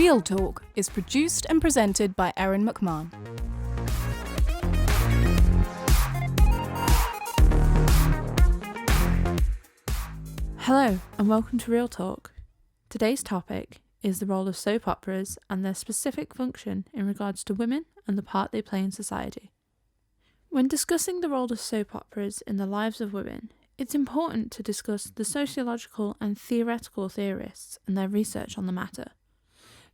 Real Talk is produced and presented by Erin McMahon. Hello and welcome to Real Talk. Today's topic is the role of soap operas and their specific function in regards to women and the part they play in society. When discussing the role of soap operas in the lives of women, it's important to discuss the sociological and theoretical theorists and their research on the matter.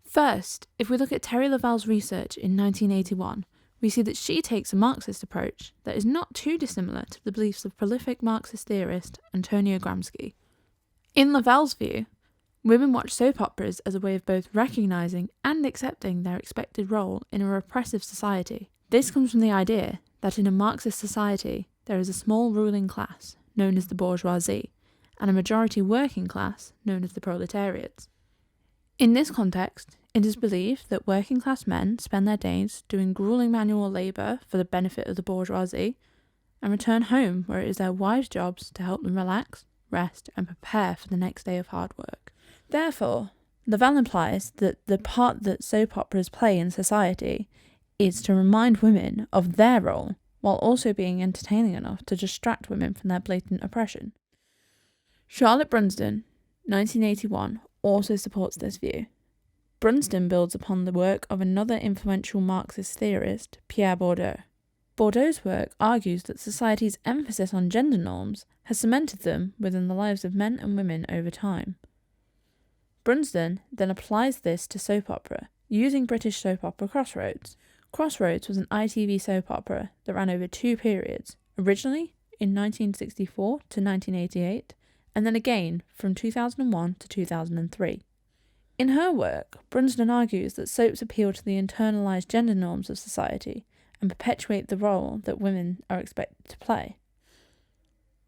First, if we look at Terry Lavall's research in 1981, we see that she takes a Marxist approach that is not too dissimilar to the beliefs of prolific Marxist theorist Antonio Gramsci. In Lavall's view, women watch soap operas as a way of both recognising and accepting their expected role in a repressive society. This comes from the idea that in a Marxist society, there is a small ruling class, known as the bourgeoisie, and a majority working class, known as the proletariats. In this context, it is believed that working class men spend their days doing grueling manual labour for the benefit of the bourgeoisie and return home where it is their wives' jobs to help them relax, rest and prepare for the next day of hard work. Therefore, Lavall implies that the part that soap operas play in society is to remind women of their role while also being entertaining enough to distract women from their blatant oppression. Charlotte Brunsden, 1981, also supports this view. Brunsden builds upon the work of another influential Marxist theorist, Pierre Bourdieu. Bourdieu's work argues that society's emphasis on gender norms has cemented them within the lives of men and women over time. Brunsden then applies this to soap opera, using British soap opera Crossroads. Crossroads was an ITV soap opera that ran over two periods, originally in 1964 to 1988, and then again from 2001 to 2003. In her work, Brunsden argues that soaps appeal to the internalised gender norms of society and perpetuate the role that women are expected to play.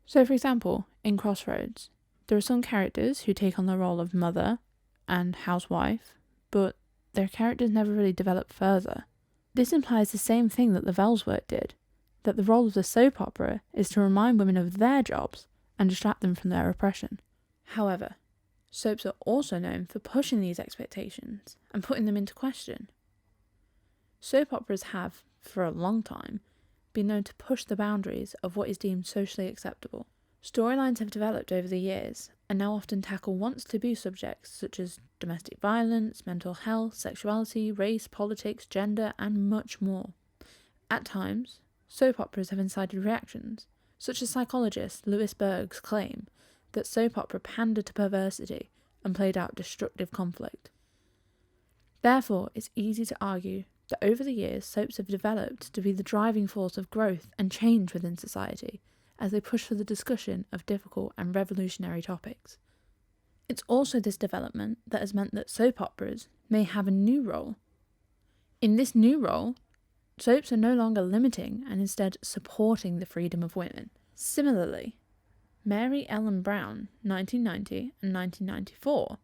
So, for example, in Crossroads, there are some characters who take on the role of mother and housewife, but their characters never really develop further. This implies the same thing that Lavall's work did, that the role of the soap opera is to remind women of their jobs and distract them from their oppression. However, soaps are also known for pushing these expectations and putting them into question. Soap operas have, for a long time, been known to push the boundaries of what is deemed socially acceptable. Storylines have developed over the years and now often tackle once taboo subjects such as domestic violence, mental health, sexuality, race, politics, gender, and much more. At times, soap operas have incited reactions, such as psychologist Louis Berg's claim that soap opera pandered to perversity and played out destructive conflict. Therefore, it's easy to argue that over the years soaps have developed to be the driving force of growth and change within society as they push for the discussion of difficult and revolutionary topics. It's also this development that has meant that soap operas may have a new role. In this new role, soaps are no longer limiting and instead supporting the freedom of women. Similarly, Mary Ellen Brown, 1990 and 1994,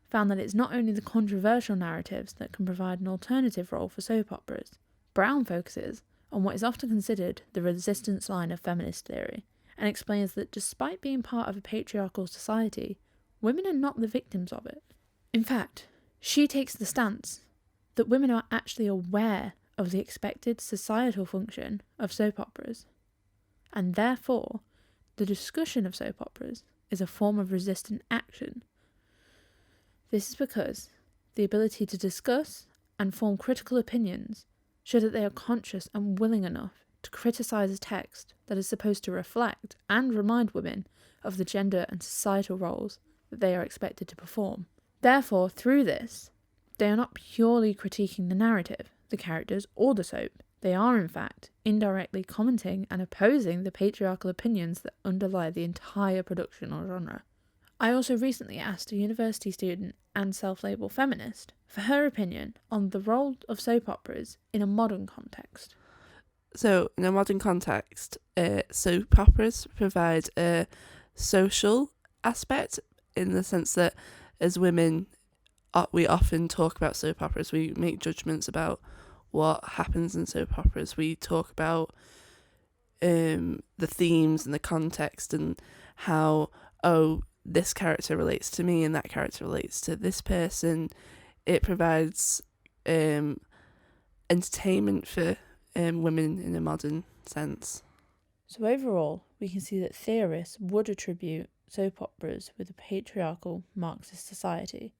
found that it's not only the controversial narratives that can provide an alternative role for soap operas. Brown focuses on what is often considered the resistance line of feminist theory, and explains that despite being part of a patriarchal society, women are not the victims of it. In fact, she takes the stance that women are actually aware of the expected societal function of soap operas, and therefore, the discussion of soap operas is a form of resistant action. This is because the ability to discuss and form critical opinions show that they are conscious and willing enough to criticise a text that is supposed to reflect and remind women of the gender and societal roles that they are expected to perform. Therefore, through this, they are not purely critiquing the narrative, the characters, or the soap. They are, in fact, indirectly commenting and opposing the patriarchal opinions that underlie the entire production or genre. I also recently asked a university student and self-labeled feminist for her opinion on the role of soap operas in a modern context. So, in a modern context, soap operas provide a social aspect in the sense that as women, we often talk about soap operas. We make judgments about what happens in soap operas. We talk about the themes and the context and how, this character relates to me and that character relates to this person it provides entertainment for women in a modern sense. So overall, we can see that theorists would attribute soap operas with a patriarchal Marxist society,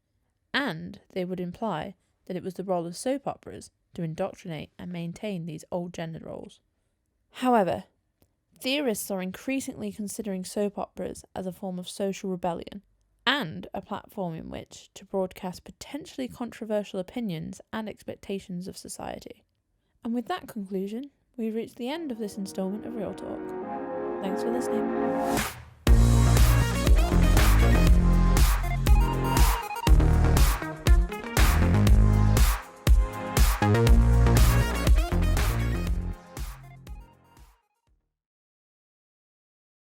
and they would imply that it was the role of soap operas to indoctrinate and maintain these old gender roles. However, theorists are increasingly considering soap operas as a form of social rebellion and a platform in which to broadcast potentially controversial opinions and expectations of society. And with that conclusion, we've reached the end of this instalment of Real Talk. Thanks for listening.